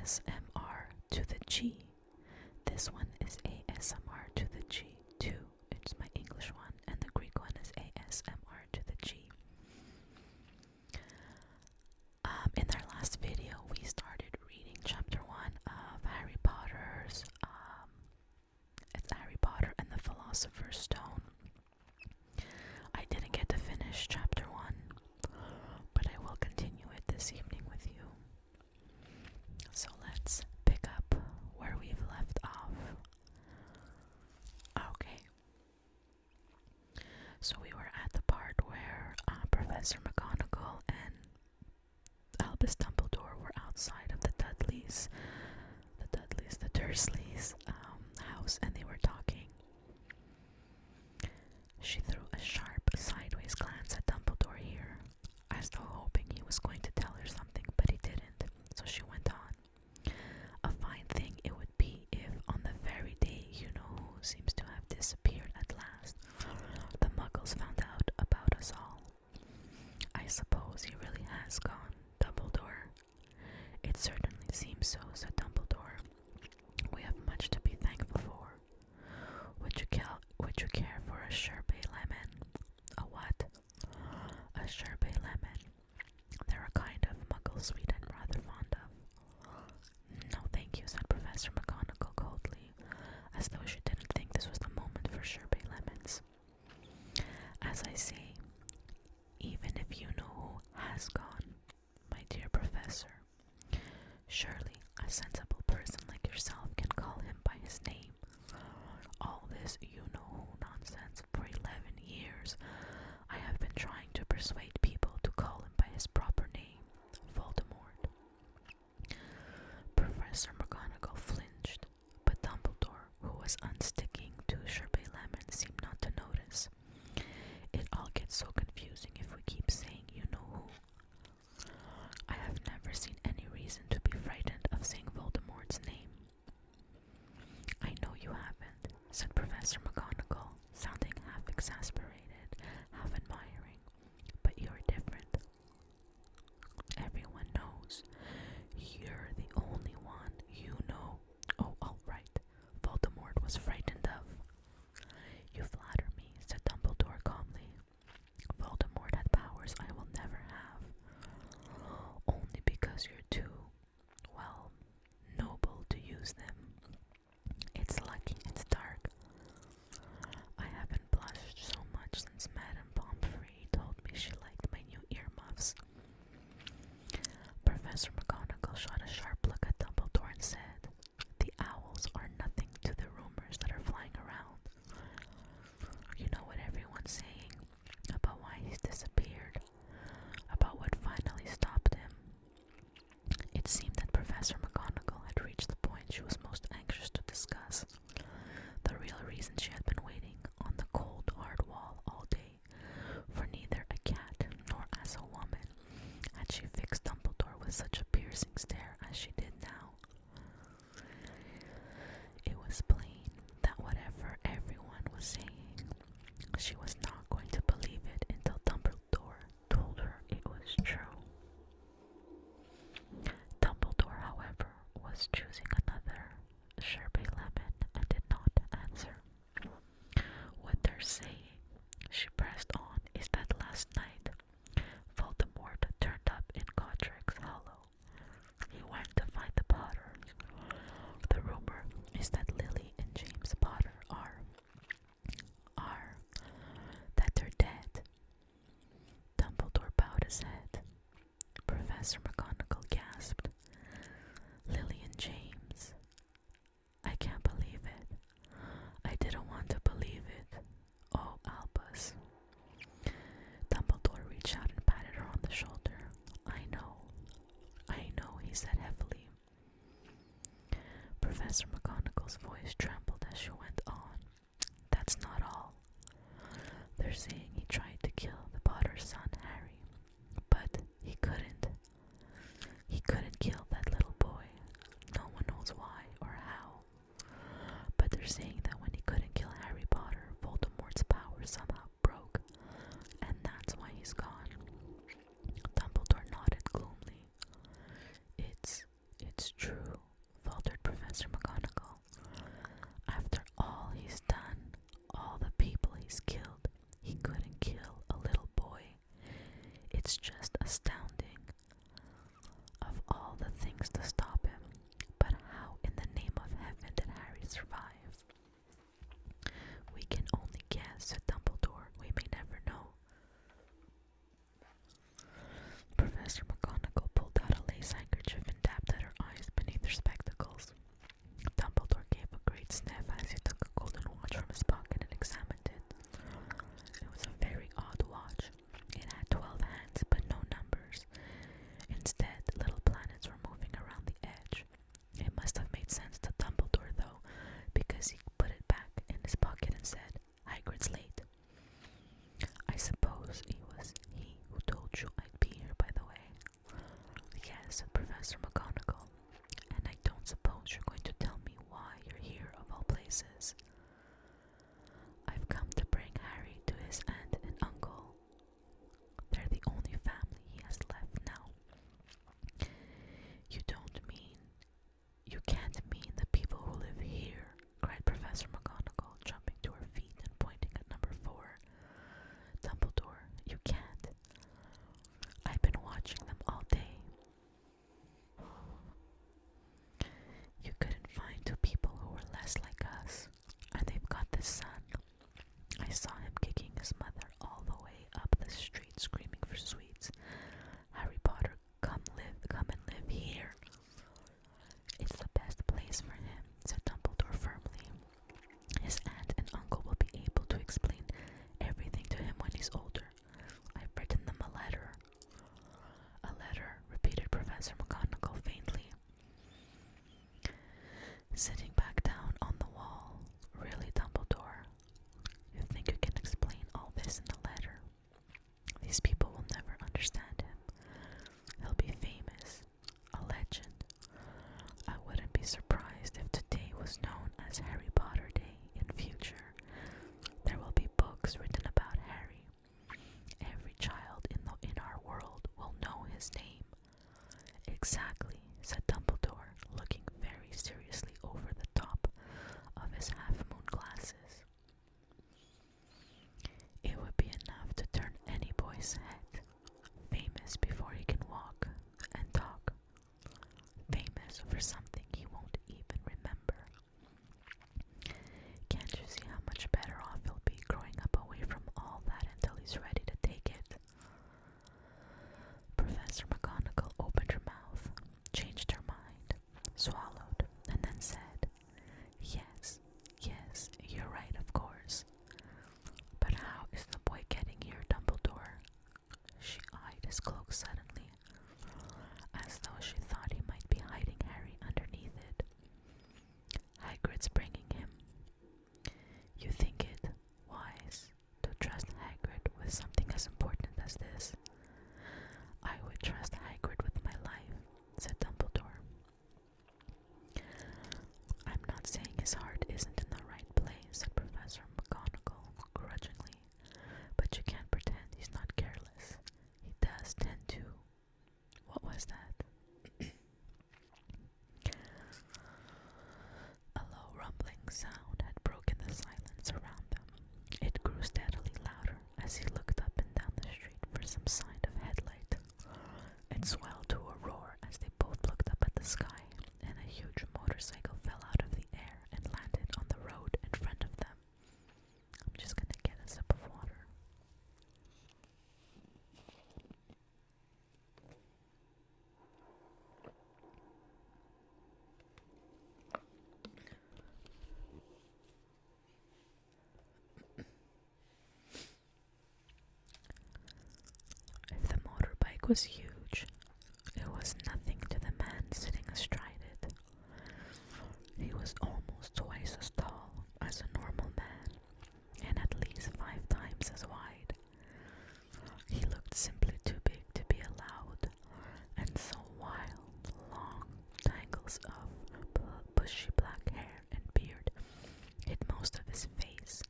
ASMR to the G. This one is ASMR to the G too. It's my English one, and the Greek one is ASMR to the G. In our last video, we started reading chapter 1 of Harry Potter's, it's Harry Potter and the Philosopher's Stone. I didn't get to finish chapter 1, but I will continue it this evening with you. So let's pick up where we've left off. Okay. So we were at the part where Professor McGonagall and Albus Dumbledore were outside of the Dursleys' house, and they were talking. She threw a sharp sideways glance at Dumbledore here, as though hoping he was going to tell her something, but he didn't, so she went on. A fine thing it would be if, on the very day you-know-who seems to have disappeared at last, the Muggles found out about us all. I suppose he really has gone, Dumbledore. It certainly seems so, said Dumbledore. We have much to be thankful for. Would you care for a sherbet lemon? A what? A sherbet lemon. They're a kind of Muggle sweet I'm rather fond of. No, thank you, said Professor McGonagall coldly, as though she didn't think this was the moment for sherbet lemons. As I say, even if you-know-who has gone, my dear Professor, surely a sensible person like yourself can call him by his name. All this you-know-who nonsense for 11 years, I have been trying to persuade people to call him by his proper name, Voldemort. Professor McGonagall flinched, but Dumbledore, who was unsticking two sherbet lemons, seemed not to notice. It all gets so confusing if we keep saying you-know-who. I have never seen any reason to be frightened of saying Voldemort's name. I know you haven't, said Professor McGonagall, sounding half exasperated, half admiring, but you're different. Everyone knows. You're the only one you know. Oh, all right. Voldemort was frightened of. You flatter me, said Dumbledore calmly. Voldemort had powers I will never have. Only because you're too, well, noble to use them. It's lucky it's dark. I haven't blushed so much since Madame Pomfrey told me she liked my new earmuffs. Professor McGonagall shot a sharp look at Dumbledore and said, the owls are nothing to the rumors that are flying around. You know what everyone's saying about why he's disappeared, about what finally stopped him. It seemed that Professor McGonagall had reached the point she was most anxious to discuss. The real reason she had been waiting on the cold, hard wall all day, for neither a cat nor as a woman had she fixed Dumbledore with such a piercing stare as she did now. It was plain that whatever everyone was saying, she was not going to believe it until Dumbledore told her it was true. Dumbledore, however, was choosing another sherbet lemon and did not answer. What they're saying, she pressed on, is that last night Voldemort turned up in Godric's Hollow. He went to find the Potters. The rumor is that Lily and James Potter that they're dead. Dumbledore bowed his head. Professor McGonagall gasped. Lily and James. I can't believe it. I didn't want to believe it. Oh, Albus. Dumbledore reached out and patted her on the shoulder. I know, he said heavily. Professor McGonagall's voice trembled as she went on. That's not all. They're saying he tried to kill the Potter's son, Harry, but he couldn't. He couldn't kill that little boy. No one knows why or how. But they're saying that when he couldn't kill Harry Potter, Voldemort's power somehow broke, and that's why he's gone. Dumbledore nodded gloomily. It's true, things to stop him. But how in the name of heaven did Harry survive? We can only guess, said Dumbledore. We may never know. Professor McGonagall pulled out a lace handkerchief and dabbed at her eyes beneath her spectacles. Dumbledore gave a great sniff as he took a golden watch from his pocket and examined it. It was a very odd watch. It had 12 hands, but no numbers. Instead, little planets were moving around the edge. It must have made sense to Dumbledore, though, because he put it back in his pocket and said, "Hagrid's late." "I suppose it was he who told you I'd be here, by the way." "Yes," said Professor McGonagall. "And I don't suppose you're going to tell me why you're here, of all places." "I've come to bring Harry to his aunt and uncle. They're the only family he has left now." You can't mean the people who live here," cried Professor McGonagall, jumping to her feet and pointing at number 4. "Dumbledore, you can't. I've been watching them all day. You couldn't find two people who were less like us, and they've got this son. I saw him kicking his mother all the way up the street, screaming for sweets. Harry Potter, come and live here." "It's the best place for him," said Dumbledore firmly. "His aunt and uncle will be able to explain everything to him when he's older. I've written them a letter." "A letter," repeated Professor McGonagall faintly, sitting back down on the wall. "Really, Dumbledore? You think you can explain all this in a letter? These people will never understand him. He'll be famous, a legend. I wouldn't be surprised if today was known as Harry Potter Day in future. There will be books written about Harry. Every child in our world will know his name." "Exactly," said Dumbledore, looking very seriously over the top of his half-moon glasses. "It would be enough to turn any boy's head. Famous before he can walk and talk. Famous for something he won't even remember. Can't you see how much better off he'll be growing up away from all that until he's ready to take it?" Professor McGonagall opened her mouth, changed her mind, swallowed, and then said, Yes, you're right, of course. But how is the boy getting here, Dumbledore?" She eyed his cloak suddenly, as though she thought he might be hiding Harry underneath it. "Hagrid's bringing him. You think it wise to trust Hagrid with something as important as this?" "I would trust Hagrid with my life," said Dumbledore. "I'm not saying his heart isn't in the right place," said Professor McGonagall grudgingly, "but you can't pretend he's not careless. He does tend to—" What was that? A low rumbling sound had broken the silence around them. It grew steadily louder as he looked up and down the street for some sign of headlight. It swelled to a roar as they both looked up at the sky, and a huge motorcycle fell out of the air and landed on the road in front of them. I'm just gonna get a sip of water. If the motorbike was huge, it was nothing to the man sitting astride it. He was almost twice as tall as a normal man, and at least 5 times as wide. He looked simply too big to be allowed, and so wild, long tangles of bushy black hair and beard hid most of his face,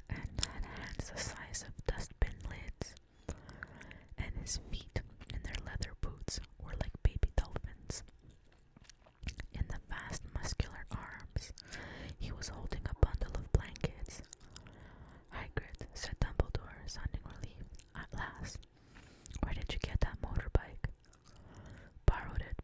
and had hands the size of dustbin lids, and his feet in their leather boots were like baby dolphins. In the vast muscular arms, he was holding a bundle of blankets. "Hagrid," said Dumbledore, sounding relieved, "at last. Where did you get that motorbike?" "Borrowed it,"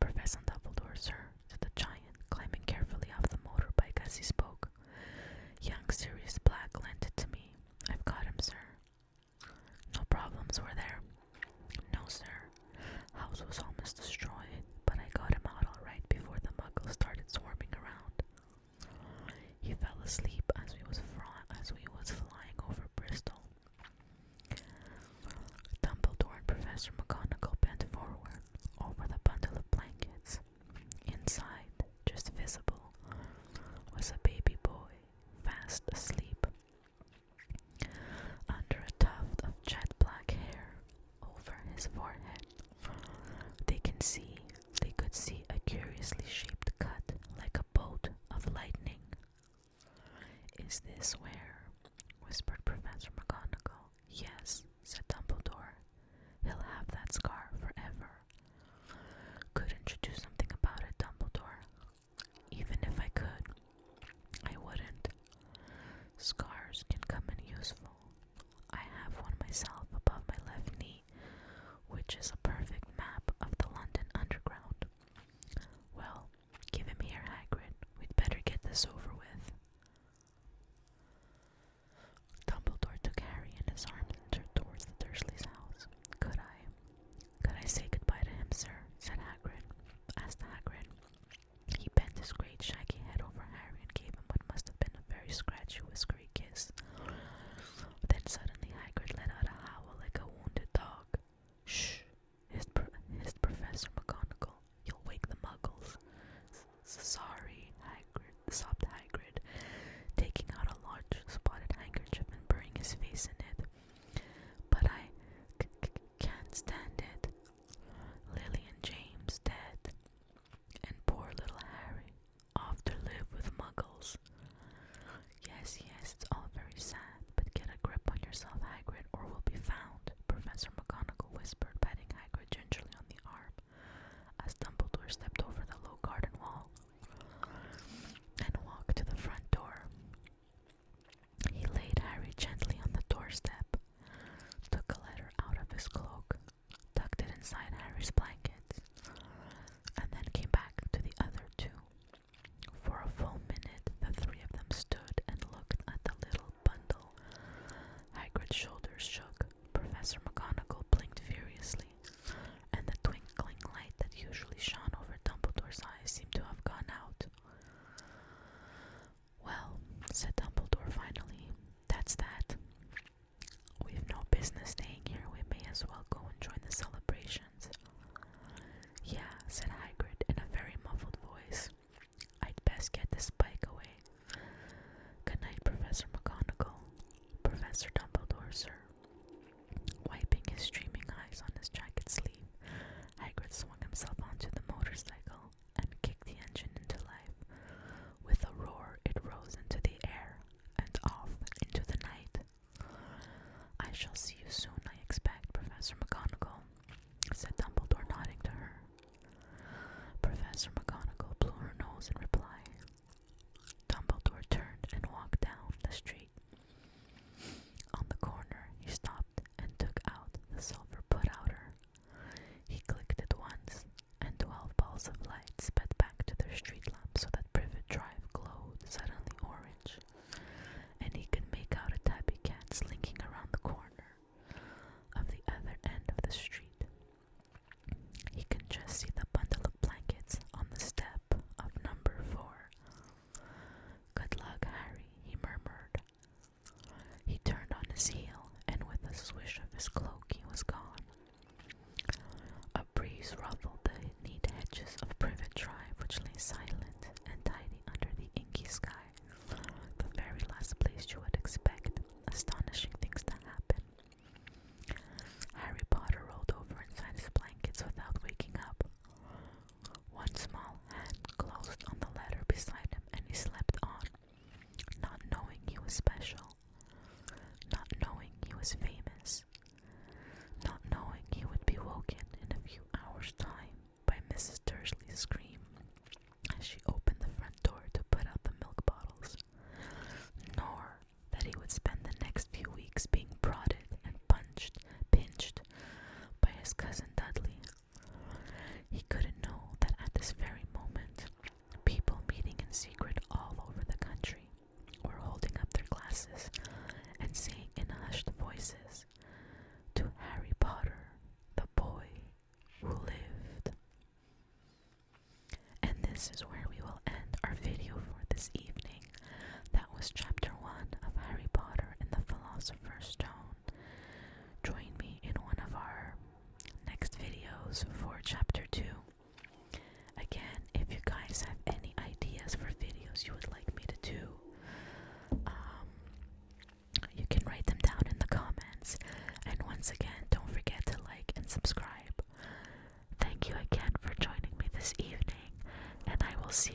"Is this where?" whispered Professor McGonagall. "Yes," said Dumbledore. "He'll have that scar forever." "Couldn't you do something about it, Dumbledore?" "Even if I could, I wouldn't. Scars can come in useful. I have one myself above my left knee, which is a perfect map of the London Underground." "Well, give him here, Hagrid. We'd better get this over with." Dumbledore took Harry in his arms and turned towards the Dursleys' house. Could I say goodbye to him, sir?" asked Hagrid. He bent his great shaggy head over Harry and gave him what must have been a very scratchy, whiskery kiss. Then suddenly Hagrid let out a howl like a wounded dog. "Shh!" hissed Professor McGonagall. "You'll wake the Muggles." "Sorry," sobbed Hagrid, taking out a large spotted handkerchief and burying his face in it. "But I can't stand it. Lily and James dead, and poor little Harry off to live with Muggles." Yes, it's all very sad, but get a grip on yourself, Hagrid, or we'll be found," Professor McGonagall whispered, patting Hagrid gingerly on the arm as Dumbledore stepped over the low garden wall and walked to the front door. He laid Harry gently on the doorstep, took a letter out of his cloak, tucked it inside Harry's blankets, and then came back to the other two. For a full minute, the three of them stood and looked at the little bundle. Hagrid's shoulders shook. Professor McGonagall blinked furiously, and the twinkling light that usually shone over Dumbledore's eyes seemed to have gone out. "Well," said Dumbledore finally, "that's that. We've no business staying here. We may as well go and join the celebrations." "Yeah," said Hagrid in a very muffled voice. "I'd best get this bike away. Good night, Professor McGonagall." "Professor Dumbledore, sir." Wiping his streaming eyes on his jacket sleeve, Hagrid swung himself onto the motorcycle and kicked the engine into life. With a roar, it rose into the air and off into the night. "I shall see you soon, I expect, Professor McGonagall," said Dumbledore, nodding to her. Professor McGonagall blew her nose in reply. Dumbledore turned and walked down the street. On the corner, he stopped and took out the silver put-outer. He clicked it once, and 12 balls of light sped back to their street lamp so that Privet Drive glowed suddenly orange, and he could make out a tabby cat slinking around the corner of the other end of the street. He could just see the bundle of blankets on the step of number 4. "Good luck, Harry," he murmured. He turned on his heel, and with a swish of his cloak he was gone. A breeze ruffled the neat hedges of Privet Drive, which lay silent and tidy under the inky sky, the very last place you would expect astonishing things to happen. Harry Potter rolled over inside his blankets without waking up. One small hand closed on the ladder beside him, and he slept on, not knowing he was special, not knowing he was famous, not knowing he would be woken in a few hours' time by Mrs. Dursley's scream as she opened the front door to put out the milk bottles, nor that he would spend the next few weeks being prodded and pinched by his cousin Dudley. He couldn't know that at this very moment, people meeting in secret all over the country were holding up their glasses and saying in hushed voices, "To Harry Potter, the boy who lived." And this is where we will end our video for this evening. That was chapter 1 of Harry Potter and the Philosopher's Stone. Join me in one of our next videos for chapter 2. Again, if you guys have any ideas for videos you would like me to do, you can write them down in the comments. And once again, don't forget to like and subscribe. Thank you again for joining me this evening, and I will see